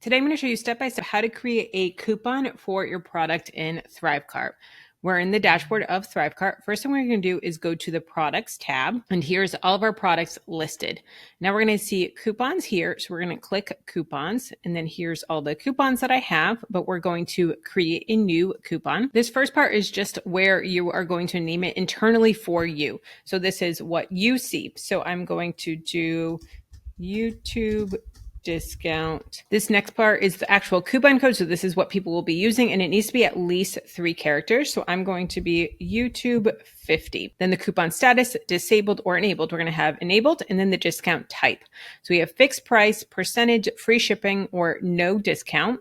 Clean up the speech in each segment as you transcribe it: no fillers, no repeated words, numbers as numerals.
Today, I'm going to show you step by step how to create a coupon for your product in ThriveCart. We're in the dashboard of ThriveCart. First thing we're going to do is go to the products tab, and here's all of our products listed. Now we're going to see coupons here. So we're going to click coupons, and then here's all the coupons that I have, but we're going to create a new coupon. This first part is just where you are going to name it internally for you. So this is what you see. So I'm going to do YouTube discount. This next part is the actual coupon code. So this is what people will be using, and it needs to be at least 3 characters. So I'm going to be YouTube 50. Then the coupon status, disabled or enabled. We're going to have enabled, and then the discount type. So we have fixed price, percentage, free shipping, or no discount.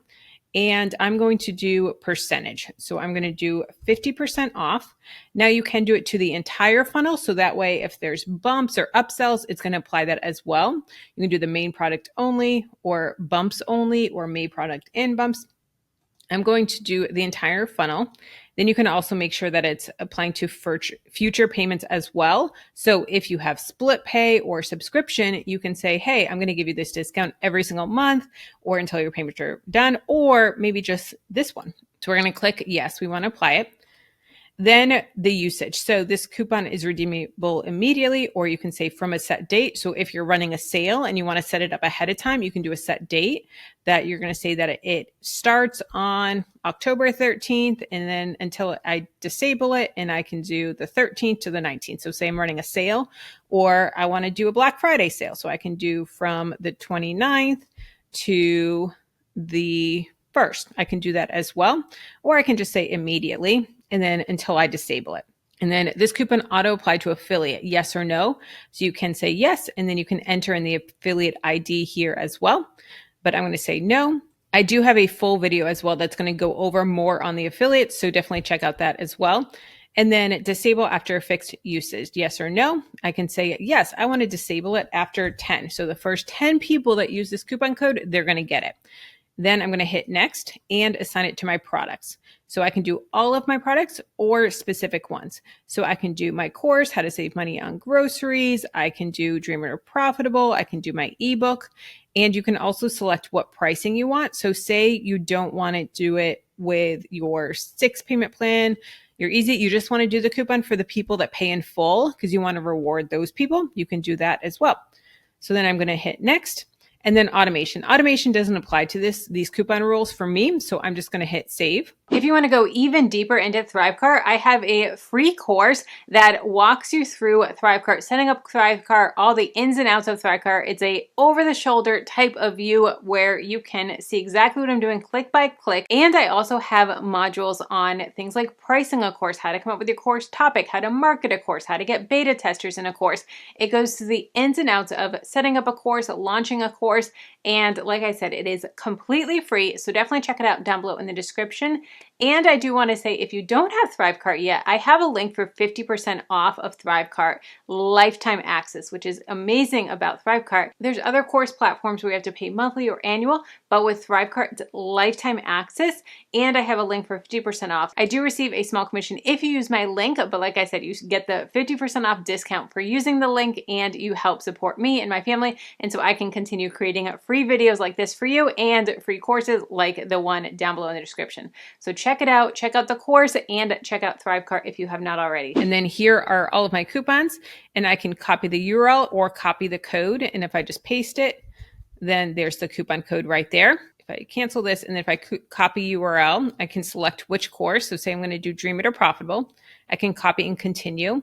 And I'm going to do percentage. So I'm going to do 50% off. Now you can do it to the entire funnel. So that way, if there's bumps or upsells, it's going to apply that as well. You can do the main product only, or bumps only, or main product and bumps. I'm going to do the entire funnel. Then you can also make sure that it's applying to future payments as well. So if you have split pay or subscription, you can say, hey, I'm going to give you this discount every single month or until your payments are done, or maybe just this one. So we're going to click yes, we want to apply it. Then the usage. So this coupon is redeemable immediately, or you can say from a set date. So if you're running a sale and you want to set it up ahead of time, you can do a set date that you're going to say that it starts on October 13th, and then until I disable it, and I can do the 13th to the 19th. So say I'm running a sale, or I want to do a Black Friday sale. So I can do from the 29th to the 1st. I can do that as well, or I can just say immediately, and then until I disable it. And then this coupon auto apply to affiliate, yes or no. So you can say yes, and then you can enter in the affiliate ID here as well. But I'm going to say no. I do have a full video as well that's going to go over more on the affiliates, so definitely check out that as well. And then disable after fixed usage, yes or no. I can say yes, I want to disable it after 10. So the first 10 people that use this coupon code, they're going to get it. Then I'm going to hit next and assign it to my products. So I can do all of my products or specific ones. So I can do my course, how to save money on groceries. I can do Dreamer Profitable. I can do my ebook. And you can also select what pricing you want. So say you don't want to do it with your 6 payment plan. You're easy. You just want to do the coupon for the people that pay in full because you want to reward those people. You can do that as well. So then I'm going to hit next. And then automation. Automation doesn't apply to these coupon rules for me, so I'm just going to hit save. If you want to go even deeper into ThriveCart, I have a free course that walks you through ThriveCart, setting up ThriveCart, all the ins and outs of ThriveCart. It's a over-the-shoulder type of view where you can see exactly what I'm doing click by click. And I also have modules on things like pricing a course, how to come up with your course topic, how to market a course, how to get beta testers in a course. It goes to the ins and outs of setting up a course, launching a course. And like I said, it is completely free. So definitely check it out down below in the description. And I do want to say, if you don't have ThriveCart yet, I have a link for 50% off of ThriveCart lifetime access, which is amazing about ThriveCart. There's other course platforms where you have to pay monthly or annual, but with ThriveCart, it's lifetime access. And I have a link for 50% off. I do receive a small commission if you use my link, but like I said, you get the 50% off discount for using the link, and you help support me and my family. And so I can continue creating free videos like this for you and free courses like the one down below in the description. So check it out, check out the course, and check out ThriveCart if you have not already. And then here are all of my coupons, and I can copy the URL or copy the code. And if I just paste it, then there's the coupon code right there. If I cancel this, and then if I copy URL, I can select which course. So say I'm going to do Dream It or Profitable. I can copy and continue.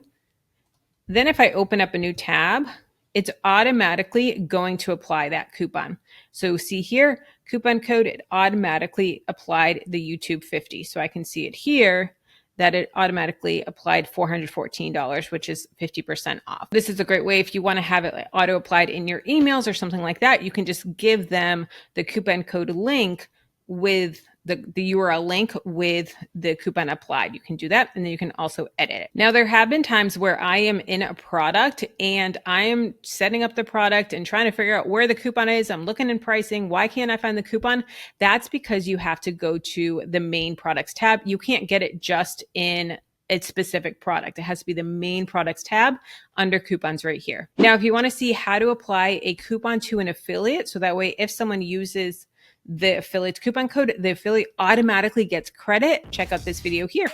Then if I open up a new tab, it's automatically going to apply that coupon. So see here, coupon code, it automatically applied the YouTube 50. So I can see it here that it automatically applied $414, which is 50% off. This is a great way if you want to have it auto applied in your emails or something like that. You can just give them the coupon code link with the URL link with the coupon applied. You can do that, and then you can also edit it. Now, there have been times where I am in a product and I am setting up the product and trying to figure out where the coupon is. I'm looking in pricing. Why can't I find the coupon? That's because you have to go to the main products tab. You can't get it just in a specific product. It has to be the main products tab under coupons right here. Now, if you want to see how to apply a coupon to an affiliate, so that way if someone uses the affiliate's coupon code, the affiliate automatically gets credit. Check out this video here.